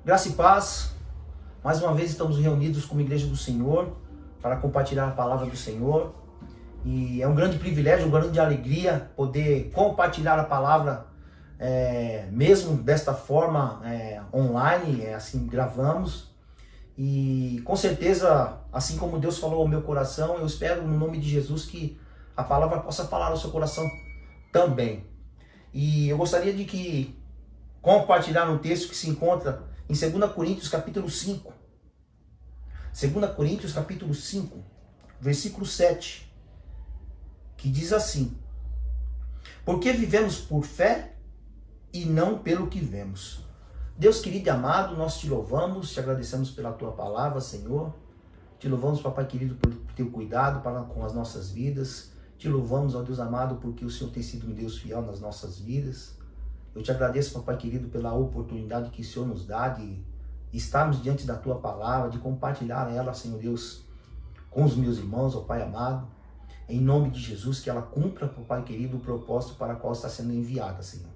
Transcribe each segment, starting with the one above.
Graça e paz, mais uma vez estamos reunidos como Igreja do Senhor para compartilhar a palavra do Senhor. E é um grande privilégio, uma grande alegria poder compartilhar a palavra, mesmo desta forma online, assim gravamos. E com certeza, assim como Deus falou ao meu coração, eu espero no nome de Jesus que a palavra possa falar ao seu coração também. E eu gostaria de compartilhar um texto que se encontra em 2 Coríntios capítulo 5. 2 Coríntios capítulo 5, versículo 7, que diz assim: porque vivemos por fé e não pelo que vemos. Deus querido e amado, nós te louvamos, te agradecemos pela tua palavra, Senhor. Te louvamos, Papai querido, por teu cuidado com as nossas vidas. Te louvamos, ó Deus amado, porque o Senhor tem sido um Deus fiel nas nossas vidas. Eu te agradeço, Papai querido, pela oportunidade que o Senhor nos dá de estarmos diante da tua palavra, de compartilhar ela, Senhor Deus, com os meus irmãos, ó Pai amado. Em nome de Jesus, que ela cumpra, Papai querido, o propósito para o qual está sendo enviada, Senhor.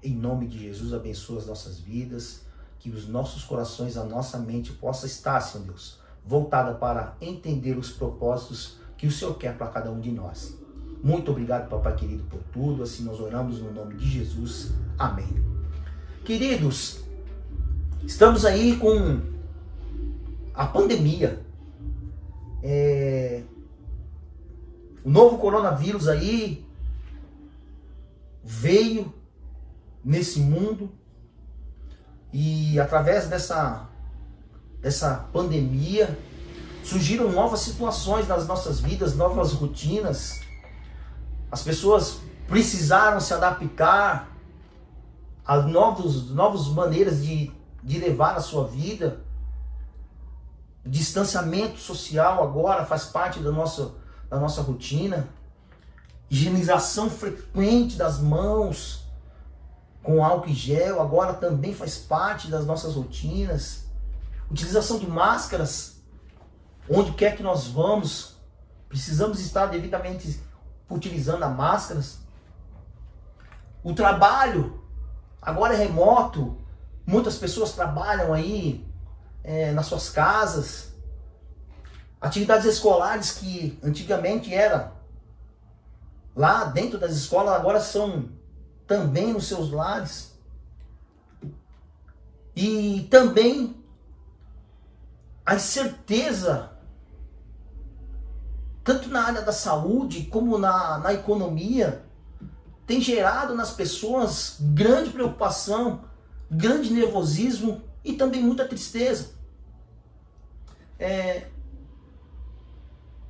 Em nome de Jesus, abençoa as nossas vidas, que os nossos corações, a nossa mente possa estar, Senhor Deus, voltada para entender os propósitos que o Senhor quer para cada um de nós. Muito obrigado, Papai querido, por tudo. Assim nós oramos no nome de Jesus. Amém. Queridos, estamos aí com a pandemia. O novo coronavírus aí veio nesse mundo e através dessa pandemia surgiram novas situações nas nossas vidas, novas rotinas. As pessoas precisaram se adaptar a novas maneiras de levar a sua vida. O distanciamento social agora faz parte da nossa rotina. Higienização frequente das mãos com álcool e gel agora também faz parte das nossas rotinas. Utilização de máscaras, onde quer que nós vamos, precisamos estar devidamente utilizando as máscaras. O trabalho agora é remoto, muitas pessoas trabalham aí nas suas casas. Atividades escolares que antigamente eram lá dentro das escolas, agora são também nos seus lares. E também a incerteza, tanto na área da saúde como na economia, tem gerado nas pessoas grande preocupação, grande nervosismo e também muita tristeza.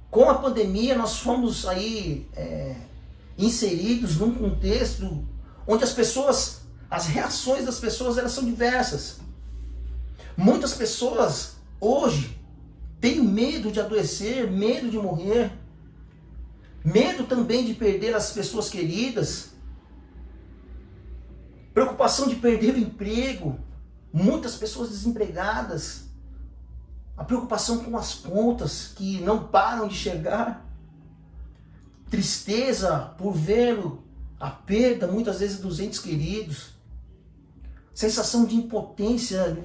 Com a pandemia nós fomos aí inseridos num contexto onde as reações das pessoas elas são diversas. Muitas pessoas hoje têm medo de adoecer, medo de morrer, medo também de perder as pessoas queridas, preocupação de perder o emprego, muitas pessoas desempregadas, a preocupação com as contas que não param de chegar, tristeza por ver a perda muitas vezes dos entes queridos, sensação de impotência,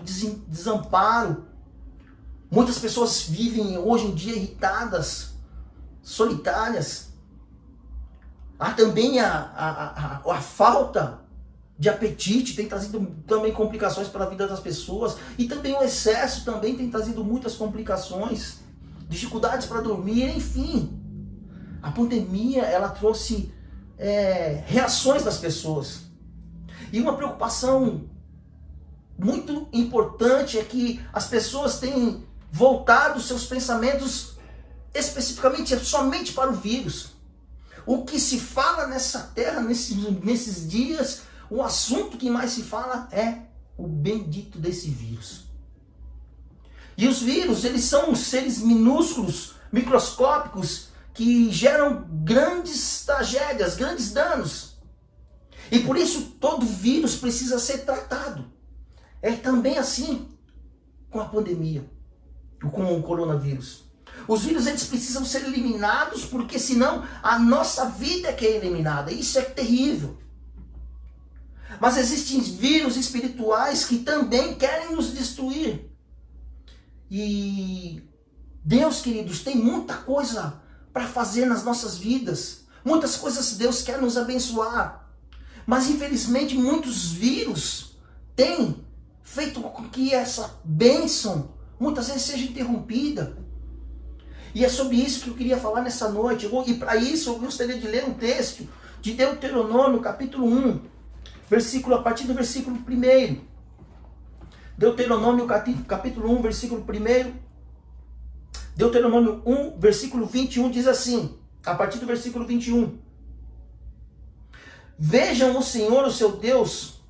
desamparo. Muitas pessoas vivem hoje em dia irritadas, solitárias. Há também a falta de apetite, tem trazido também complicações para a vida das pessoas. E também o excesso também tem trazido muitas complicações, dificuldades para dormir, enfim. A pandemia ela trouxe reações das pessoas. E uma preocupação muito importante é que as pessoas têm voltado seus pensamentos especificamente somente para o vírus. O que se fala nessa terra, nesses dias, o assunto que mais se fala é o bendito desse vírus. E os vírus, eles são seres minúsculos, microscópicos, que geram grandes tragédias, grandes danos. E por isso todo vírus precisa ser tratado. É também assim com a pandemia, com o coronavírus. Os vírus eles precisam ser eliminados, porque senão a nossa vida é que é eliminada. Isso é terrível. Mas existem vírus espirituais que também querem nos destruir. E Deus, queridos, tem muita coisa para fazer nas nossas vidas. Muitas coisas Deus quer nos abençoar. Mas infelizmente muitos vírus têm feito com que essa bênção muitas vezes seja interrompida. E é sobre isso que eu queria falar nessa noite. E para isso eu gostaria de ler um texto de Deuteronômio, capítulo 1, a partir do versículo 1. Deuteronômio, capítulo 1, versículo 1. Deuteronômio 1, versículo 21 diz assim, a partir do versículo 21. Vejam o Senhor, o seu Deus,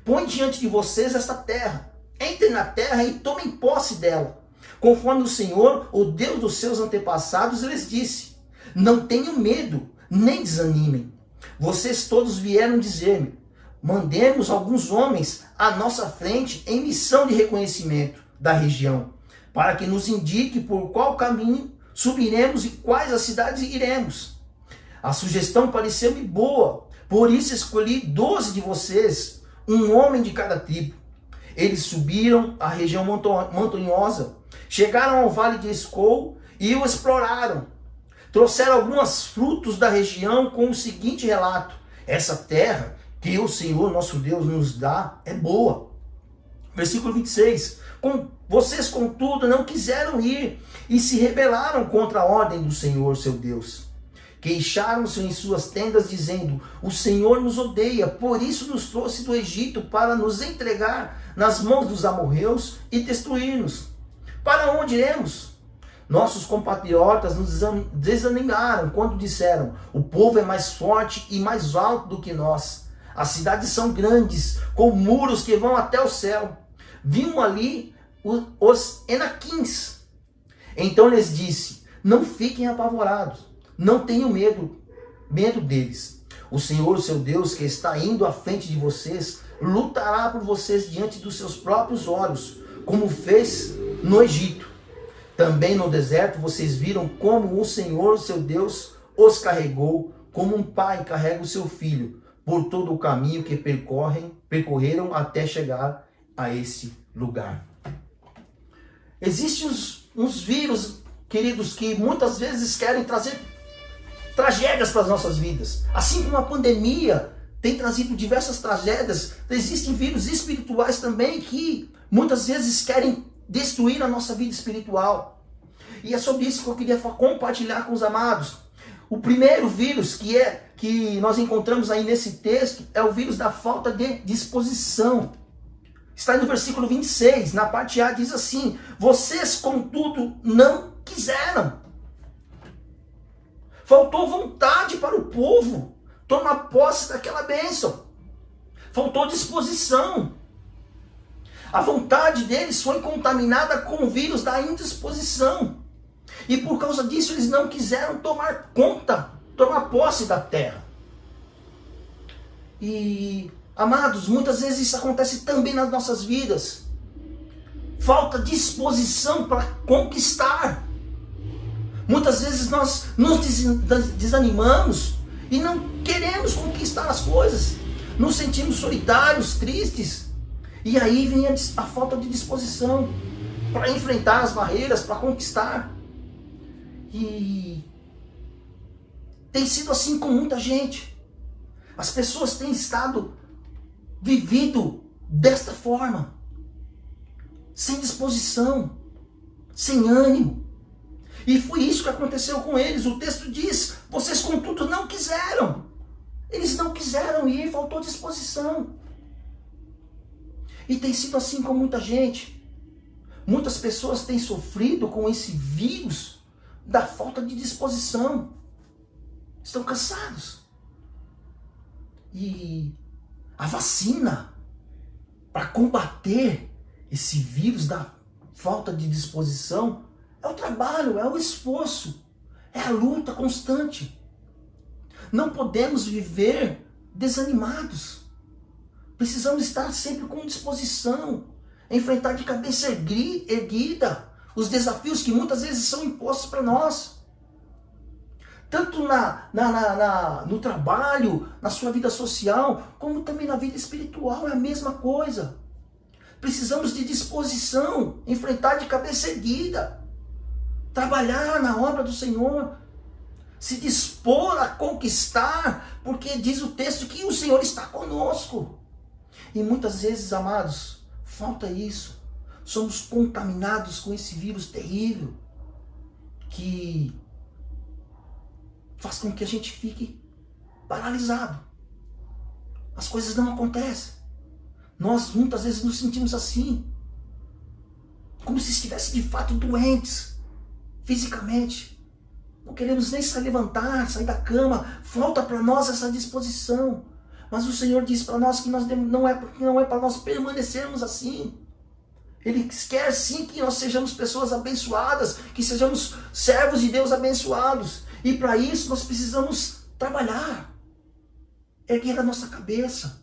põe diante de vocês esta terra. Entrem na terra e tomem posse dela. Conforme o Senhor, o Deus dos seus antepassados, lhes disse. Não tenham medo, nem desanimem. Vocês todos vieram dizer-me, mandemos alguns homens à nossa frente em missão de reconhecimento da região, para que nos indique por qual caminho subiremos e quais as cidades iremos. A sugestão pareceu-me boa, por isso escolhi 12 de vocês, um homem de cada tribo. Eles subiram a região montanhosa, chegaram ao vale de Escol e o exploraram. Trouxeram alguns frutos da região com o seguinte relato: essa terra que o Senhor nosso Deus nos dá é boa. Versículo 26. Vocês, contudo, não quiseram ir e se rebelaram contra a ordem do Senhor, seu Deus. Queixaram-se em suas tendas, dizendo: o Senhor nos odeia, por isso nos trouxe do Egito para nos entregar nas mãos dos amorreus e destruir-nos. Para onde iremos? Nossos compatriotas nos desanimaram quando disseram: o povo é mais forte e mais alto do que nós. As cidades são grandes, com muros que vão até o céu. Vimos ali os Enaquins. Então lhes disse: não fiquem apavorados. Não tenham medo deles. O Senhor, seu Deus, que está indo à frente de vocês, lutará por vocês diante dos seus próprios olhos, como fez no Egito. Também no deserto vocês viram como o Senhor, seu Deus, os carregou, como um pai carrega o seu filho, por todo o caminho que percorreram até chegar a esse lugar. Existem uns vírus, queridos, que muitas vezes querem trazer tragédias para as nossas vidas. Assim como a pandemia tem trazido diversas tragédias, existem vírus espirituais também que muitas vezes querem destruir a nossa vida espiritual. E é sobre isso que eu queria compartilhar com os amados. O primeiro vírus que nós encontramos aí nesse texto é o vírus da falta de disposição. Está no versículo 26, na parte A, diz assim: vocês, contudo, não quiseram. Faltou vontade para o povo tomar posse daquela bênção. Faltou disposição. A vontade deles foi contaminada com o vírus da indisposição. E por causa disso eles não quiseram tomar posse da terra. E, amados, muitas vezes isso acontece também nas nossas vidas. Falta disposição para conquistar. Muitas vezes nós nos desanimamos e não queremos conquistar as coisas. Nos sentimos solitários, tristes. E aí vem a falta de disposição para enfrentar as barreiras, para conquistar. E tem sido assim com muita gente. As pessoas têm vivido desta forma. Sem disposição, sem ânimo. E foi isso que aconteceu com eles. O texto diz: vocês contudo não quiseram. Eles não quiseram ir, faltou disposição. E tem sido assim com muita gente. Muitas pessoas têm sofrido com esse vírus da falta de disposição. Estão cansados. E a vacina para combater esse vírus da falta de disposição é o trabalho, é o esforço, é a luta constante. Não podemos viver desanimados. Precisamos estar sempre com disposição, enfrentar de cabeça erguida os desafios que muitas vezes são impostos para nós. tanto no trabalho, na sua vida social, como também na vida espiritual, é a mesma coisa. Precisamos de disposição, enfrentar de cabeça erguida, trabalhar na obra do Senhor, se dispor a conquistar, porque diz o texto que o Senhor está conosco. E muitas vezes, amados, falta isso. Somos contaminados com esse vírus terrível que faz com que a gente fique paralisado. As coisas não acontecem. Nós muitas vezes nos sentimos assim, como se estivesse de fato doentes, fisicamente. Não queremos nem se levantar, sair da cama. Falta para nós essa disposição. Mas o Senhor diz para nós que não é para nós permanecermos assim. Ele quer sim que nós sejamos pessoas abençoadas, que sejamos servos de Deus abençoados. E para isso nós precisamos trabalhar, erguer a nossa cabeça,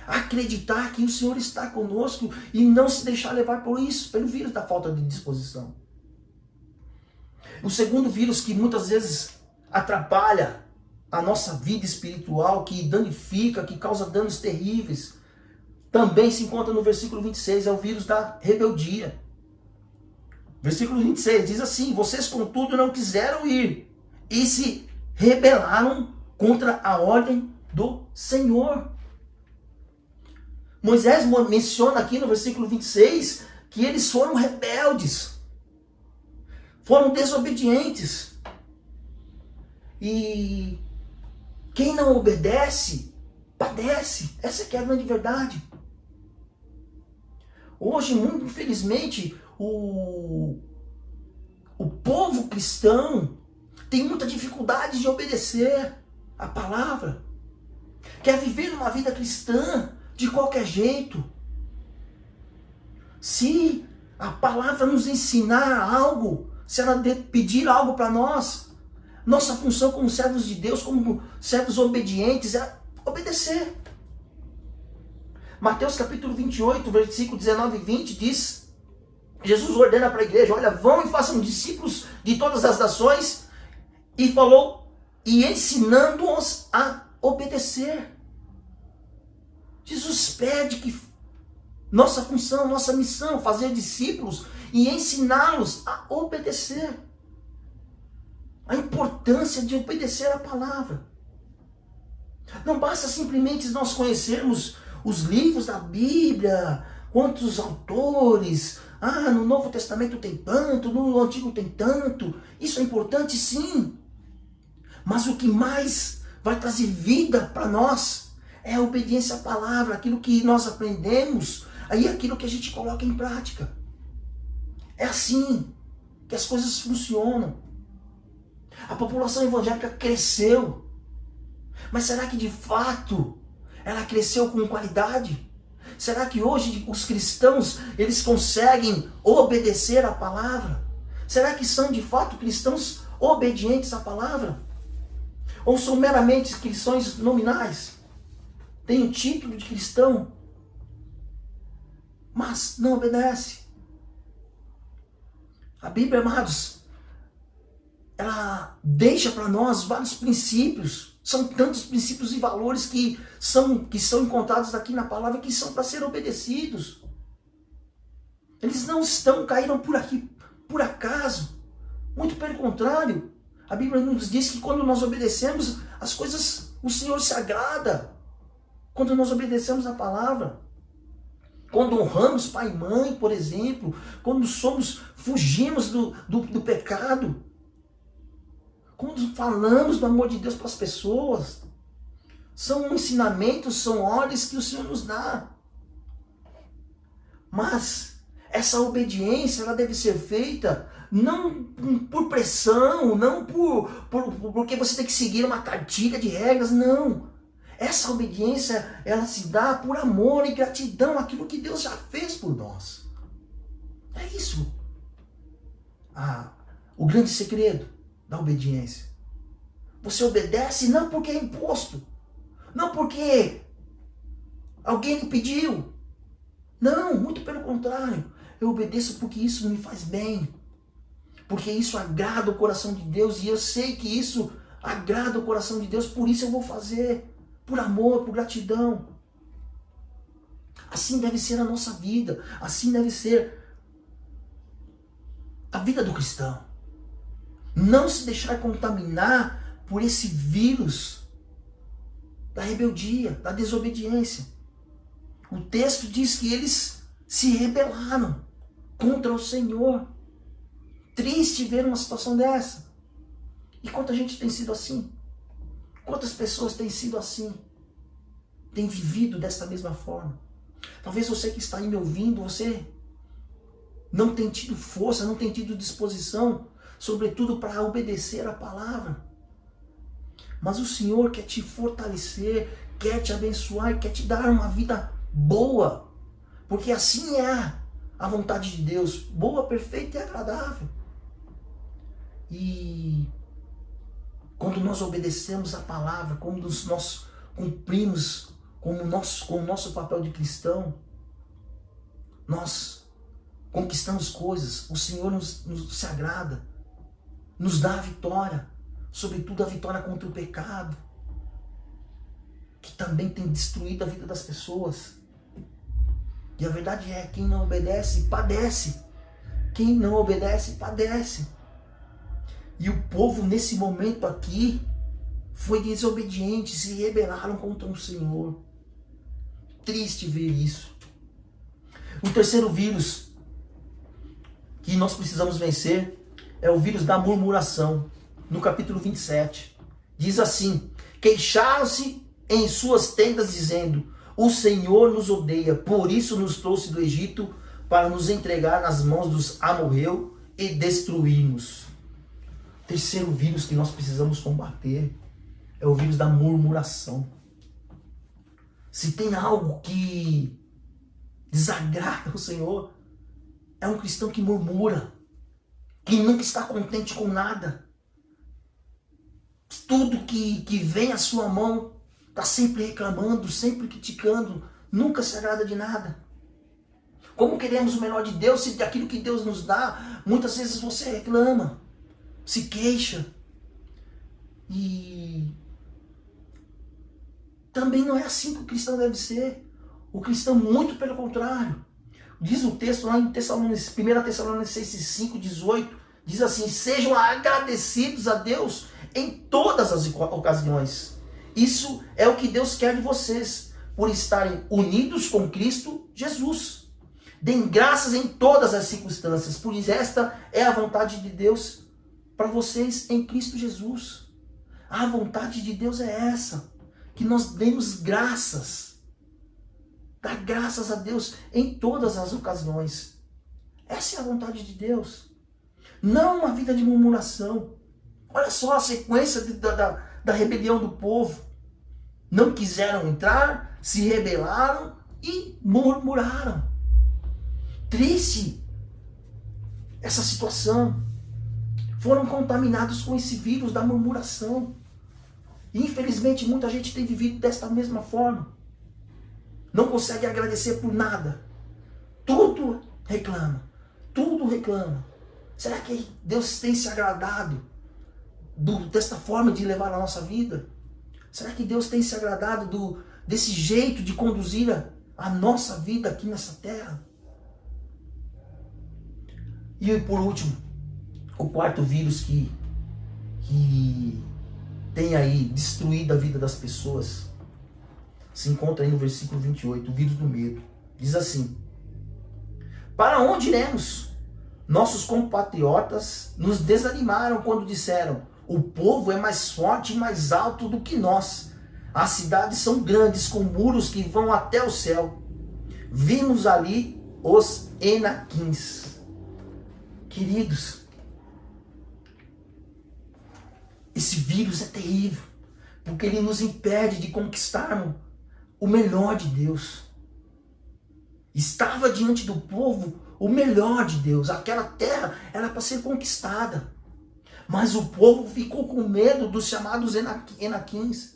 acreditar que o Senhor está conosco e não se deixar levar por isso, pelo vírus da falta de disposição. O segundo vírus que muitas vezes atrapalha a nossa vida espiritual, que danifica, que causa danos terríveis, também se encontra no versículo 26, é o vírus da rebeldia. Versículo 26 diz assim: vocês contudo não quiseram ir e se rebelaram contra a ordem do Senhor. Moisés menciona aqui no versículo 26 que eles foram rebeldes, foram desobedientes. E quem não obedece, padece. Essa que é a grande verdade. Hoje, muito infelizmente, o povo cristão tem muita dificuldade de obedecer a palavra. Quer viver uma vida cristã de qualquer jeito. Se a palavra nos ensinar algo, se ela pedir algo para nós, nossa função como servos de Deus, como servos obedientes, é obedecer. Mateus capítulo 28, versículo 19 e 20 diz, Jesus ordena para a igreja: olha, vão e façam discípulos de todas as nações, e falou, e ensinando-os a obedecer. Jesus pede que nossa função, nossa missão, fazer discípulos e ensiná-los a obedecer. A importância de obedecer a palavra. Não basta simplesmente nós conhecermos os livros da Bíblia, quantos autores, no Novo Testamento tem tanto, no Antigo tem tanto. Isso é importante, sim. Mas o que mais vai trazer vida para nós é a obediência à palavra, aquilo que nós aprendemos, aí aquilo que a gente coloca em prática. É assim que as coisas funcionam. A população evangélica cresceu, mas será que de fato ela cresceu com qualidade? Será que hoje os cristãos, eles conseguem obedecer à palavra? Será que são de fato cristãos obedientes à palavra? Ou são meramente cristãos nominais? Tem o título de cristão, mas não obedece. A Bíblia, amados, ela deixa para nós vários princípios. São tantos princípios e valores que são encontrados aqui na palavra, que são para ser obedecidos. Eles não caíram por aqui, por acaso. Muito pelo contrário. A Bíblia nos diz que quando nós obedecemos, as coisas, o Senhor se agrada. Quando nós obedecemos a palavra. Quando honramos pai e mãe, por exemplo. Quando fugimos do pecado. Quando falamos do amor de Deus para as pessoas. São ensinamentos, são ordens que o Senhor nos dá. Mas essa obediência, ela deve ser feita não por pressão, não porque você tem que seguir uma cartilha de regras, não. Essa obediência, ela se dá por amor e gratidão àquilo que Deus já fez por nós. É isso. O grande segredo da obediência. Você obedece não porque é imposto, não porque alguém lhe pediu. Não, muito pelo contrário. Eu obedeço porque isso me faz bem. porque isso agrada o coração de Deus, e eu sei que isso agrada o coração de Deus, por isso eu vou fazer, por amor, por gratidão. Assim deve ser a nossa vida, assim deve ser a vida do cristão. Não se deixar contaminar por esse vírus da rebeldia, da desobediência. O texto diz que eles se rebelaram contra o Senhor. Triste ver uma situação dessa. E quanta gente tem sido assim? Quantas pessoas têm sido assim? Têm vivido desta mesma forma? Talvez você que está aí me ouvindo, você não tem tido força, não tem tido disposição, sobretudo para obedecer a palavra. Mas o Senhor quer te fortalecer, quer te abençoar, quer te dar uma vida boa. Porque assim é a vontade de Deus, boa, perfeita e agradável. E quando nós obedecemos a palavra, quando nós cumprimos com o nosso papel de cristão, nós conquistamos coisas, o Senhor se agrada, nos dá a vitória, sobretudo a vitória contra o pecado, que também tem destruído a vida das pessoas. E a verdade é, quem não obedece, padece. Quem não obedece, padece. E o povo, nesse momento aqui, foi desobediente, se rebelaram contra o Senhor. Triste ver isso. O terceiro vírus que nós precisamos vencer é o vírus da murmuração. No capítulo 27, diz assim: queixaram-se em suas tendas, dizendo: o Senhor nos odeia, por isso nos trouxe do Egito para nos entregar nas mãos dos amorreus e destruir-nos. O terceiro vírus que nós precisamos combater é o vírus da murmuração. Se tem algo que desagrada o Senhor, é um cristão que murmura, que nunca está contente com nada. Tudo que vem à sua mão está sempre reclamando, sempre criticando, nunca se agrada de nada. Como queremos o melhor de Deus, se daquilo que Deus nos dá, muitas vezes você reclama, se queixa. E também não é assim que o cristão deve ser. O cristão, muito pelo contrário. Diz o texto lá em 1 Tessalonicenses 5,18, diz assim: sejam agradecidos a Deus em todas as ocasiões. Isso é o que Deus quer de vocês, por estarem unidos com Cristo Jesus. Deem graças em todas as circunstâncias, pois esta é a vontade de Deus para vocês em Cristo Jesus. A vontade de Deus é essa, que nós demos graças. Dar graças a Deus em todas as ocasiões. Essa é a vontade de Deus. Não uma vida de murmuração. Olha só a sequência da rebelião do povo. Não quiseram entrar, se rebelaram e murmuraram. Triste essa situação. Foram contaminados com esse vírus da murmuração. E infelizmente muita gente tem vivido desta mesma forma. Não consegue agradecer por nada. Tudo reclama. Tudo reclama. Será que Deus tem se agradado desta forma de levar a nossa vida? Será que Deus tem se agradado desse jeito de conduzir a nossa vida aqui nessa terra? E por último, o quarto vírus que tem aí destruído a vida das pessoas se encontra aí no versículo 28, o vírus do medo. Diz assim: para onde iremos? Nossos compatriotas nos desanimaram quando disseram: o povo é mais forte e mais alto do que nós. As cidades são grandes, com muros que vão até o céu. Vimos ali os Enaquins. Queridos, esse vírus é terrível, porque ele nos impede de conquistarmos o melhor de Deus. Estava diante do povo o melhor de Deus. Aquela terra era para ser conquistada. Mas o povo ficou com medo dos chamados Enaquins.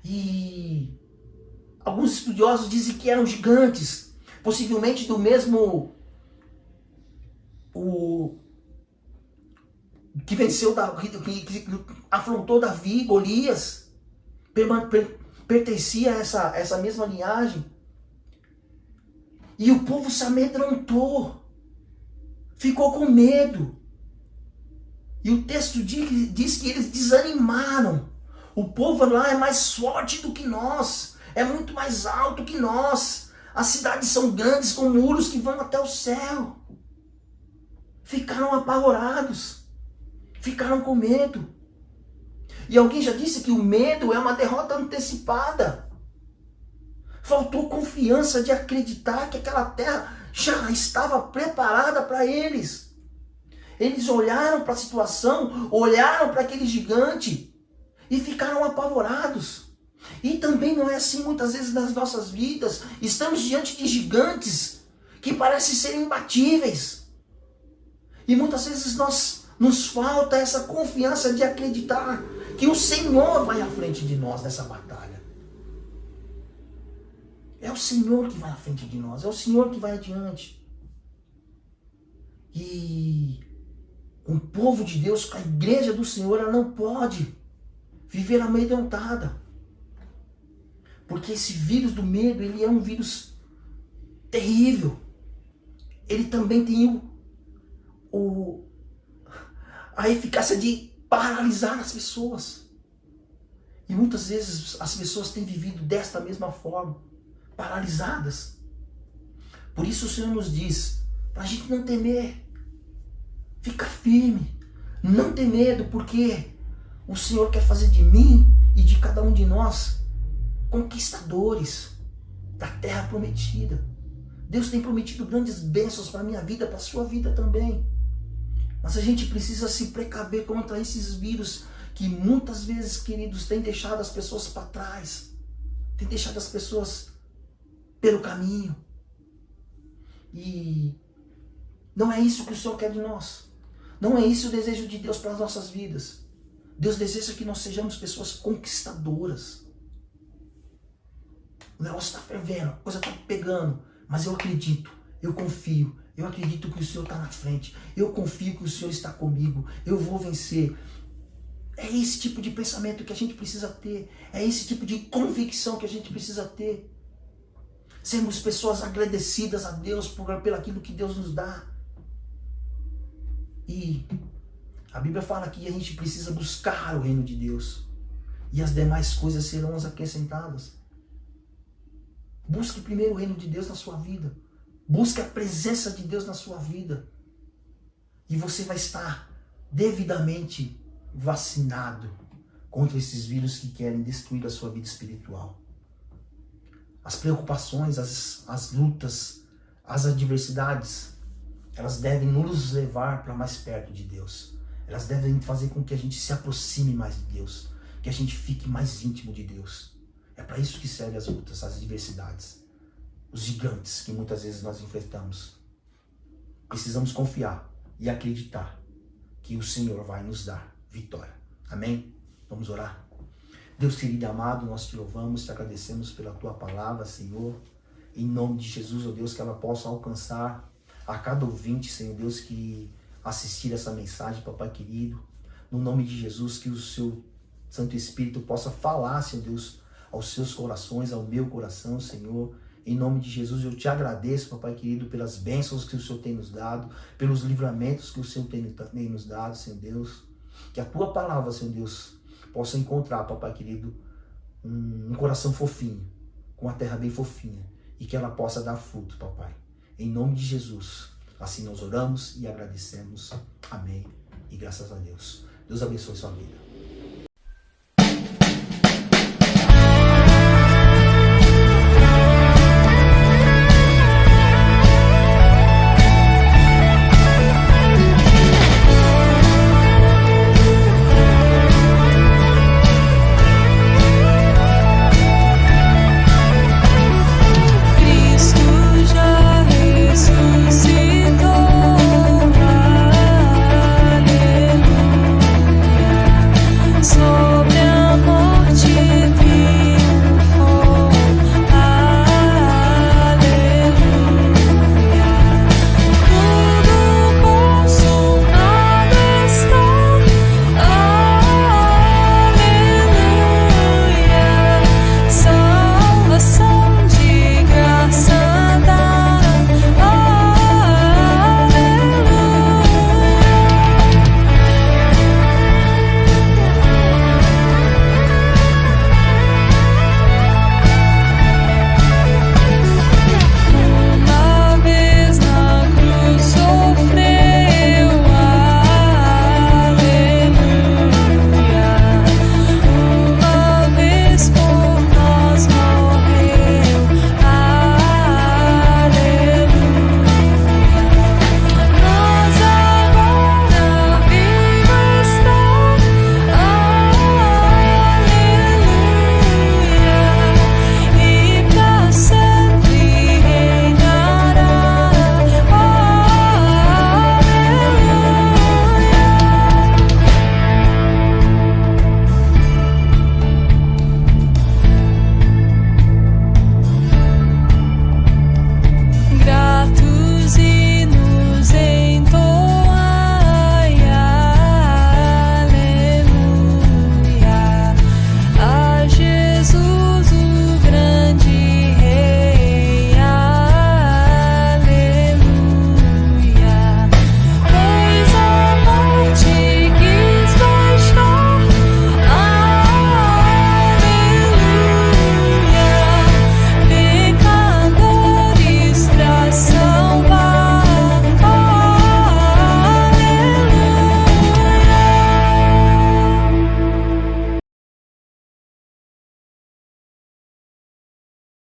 E alguns estudiosos dizem que eram gigantes, possivelmente do mesmo que venceu, que afrontou Davi, Golias, pertencia a essa mesma linhagem. E o povo se amedrontou, ficou com medo. E o texto diz que eles desanimaram. O povo lá é mais forte do que nós, é muito mais alto que nós. As cidades são grandes, com muros que vão até o céu. Ficaram apavorados, ficaram com medo. E alguém já disse que o medo é uma derrota antecipada. Faltou confiança de acreditar que aquela terra já estava preparada para eles. Eles olharam para a situação, olharam para aquele gigante e ficaram apavorados. E também não é assim muitas vezes nas nossas vidas. Estamos diante de gigantes que parecem ser imbatíveis. E muitas vezes nos falta essa confiança de acreditar que o Senhor vai à frente de nós nessa batalha. É o Senhor que vai à frente de nós, é o Senhor que vai adiante. E o povo de Deus, a igreja do Senhor, ela não pode viver amedrontada. Porque esse vírus do medo, ele é um vírus terrível. Ele também tem a eficácia de paralisar as pessoas. E muitas vezes as pessoas têm vivido desta mesma forma, paralisadas. Por isso o Senhor nos diz, para a gente não temer, fica firme, não ter medo, porque o Senhor quer fazer de mim e de cada um de nós conquistadores da terra prometida. Deus tem prometido grandes bênçãos para a minha vida, para a sua vida também. Mas a gente precisa se precaver contra esses vírus que muitas vezes, queridos, têm deixado as pessoas para trás, têm deixado as pessoas pelo caminho. E não é isso que o Senhor quer de nós. Não é isso o desejo de Deus para as nossas vidas. Deus deseja que nós sejamos pessoas conquistadoras. O negócio está fervendo, a coisa está pegando, mas eu acredito, eu confio, eu acredito que o Senhor está na frente, eu confio que o Senhor está comigo, eu vou vencer. É esse tipo de pensamento que a gente precisa ter, é esse tipo de convicção que a gente precisa ter. Sermos pessoas agradecidas a Deus pelo aquilo que Deus nos dá. E a Bíblia fala que a gente precisa buscar o reino de Deus e as demais coisas serão acrescentadas. Busque primeiro o reino de Deus na sua vida. Busque a presença de Deus na sua vida. E você vai estar devidamente vacinado contra esses vírus que querem destruir a sua vida espiritual. As preocupações, as lutas, as adversidades, elas devem nos levar para mais perto de Deus. Elas devem fazer com que a gente se aproxime mais de Deus, que a gente fique mais íntimo de Deus. É para isso que servem as lutas, as adversidades, os gigantes que muitas vezes nós enfrentamos. Precisamos confiar e acreditar que o Senhor vai nos dar vitória. Amém? Vamos orar? Deus querido e amado, nós te louvamos, te agradecemos pela tua palavra, Senhor. Em nome de Jesus, ó Deus, que ela possa alcançar a cada ouvinte, Senhor Deus, que assistir essa mensagem, papai querido. No nome de Jesus, que o seu Santo Espírito possa falar, Senhor Deus, aos seus corações, ao meu coração, Senhor. Em nome de Jesus, eu te agradeço, papai querido, pelas bênçãos que o Senhor tem nos dado, pelos livramentos que o Senhor tem nos dado, Senhor Deus. Que a tua palavra, Senhor Deus, possa encontrar, papai querido, um coração fofinho, com a terra bem fofinha, e que ela possa dar fruto, papai. Em nome de Jesus, assim nós oramos e agradecemos. Amém. E graças a Deus. Deus abençoe sua vida.